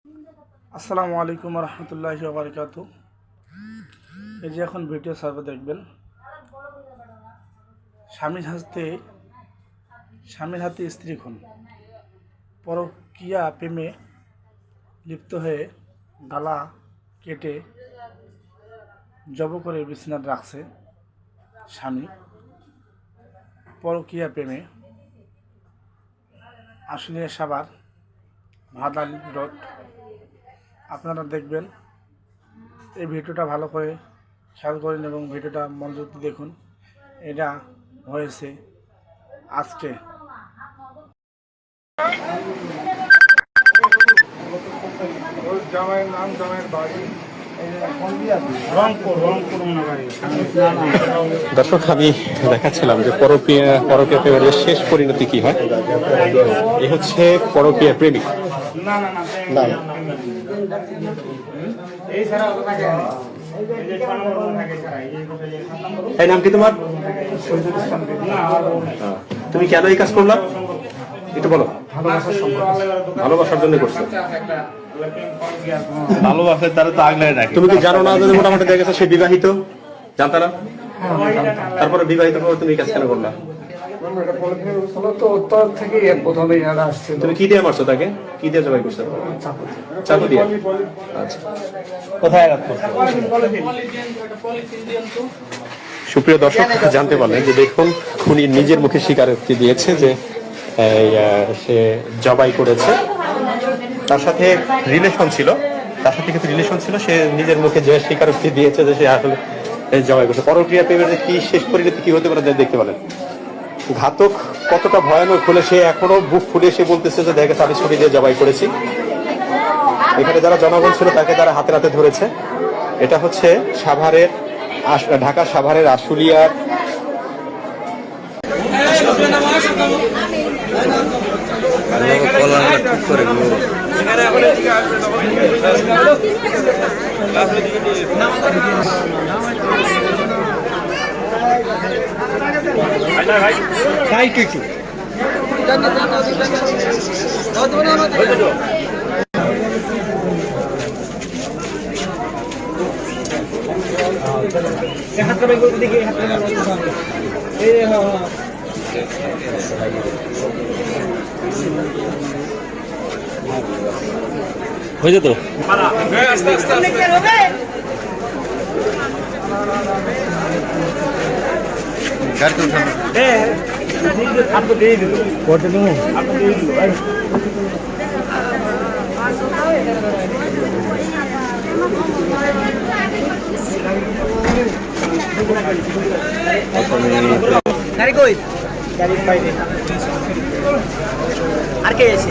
আসসালামু আলাইকুম রহমতুল্লাহি ওয়া বারাকাতুহু। এই যে এখন ভিডিও সার্ভে দেখবেন, স্বামীর হাতে স্ত্রী খুন, পরকীয়া প্রেমে লিপ্ত হয়ে গলা কেটে জব করে বিছানায় রাখছে স্বামী। পরকীয়া প্রেমে আশুলিয়া সাভার ভাদালি রোড। আপনারা দেখবেন, এই ভিডিওটা ভালো করে খেয়াল করেন এবং ভিডিওটা মনোযোগ দিয়ে দেখুন। এটা হয়েছে আজকে। জামাইয়ের নাম, জামাইয়ের বাড়ি দর্শক, আমি দেখাচ্ছিলাম যে পরকীয়া প্রেমের শেষ পরিণতি কি হয়। এই হচ্ছে পরকীয়া প্রেমিক। এই নাম কি তোমার? তুমি কেন এই কাজ করলা একটু বলো। ভালোবাসার জন্য করছো। ভালোবাসে তারা তো আগলায় রাখে। তুমি কি জানো না যে মোটামুটি দেখা গেছে সে বিবাহিত? জানতা না? তারপরে বিবাহিত পর তুমি কাজ কেন করলা? তুমি কি দিয়ে মারছো তাকে? কি দিয়ে জবাই করছো? চাকু দিয়ে। আচ্ছা, কোথায় রাখতো? সুপ্রিয় দর্শক, জানতে পারলেন যে দেখুন, খুনি নিজের মুখে স্বীকারোক্তি দিয়েছে যে সে জবাই করেছে। তার সাথে রিলেশন ছিল, সে নিজের মুখে যে স্বীকারোক্তি দিয়েছে যে সে আসলে জবাই করেছে। পরকীয়া প্রেমের কি শেষ পরিণতি কি হতে পারে দেখতে পারেন। ঘাতক কতটা ভয়ানক হলে সে এখনো বুক ফুলে সে বলতেছে যে দেখে আমি ছুরি দিয়ে জবাই করেছি। এখানে যারা জনগণ ছিল তাকে তারা হাতে হাতে ধরেছে। এটা হচ্ছে ঢাকা সাভারের আশুলিয়ার হয়ে যেত। আর কে আছে?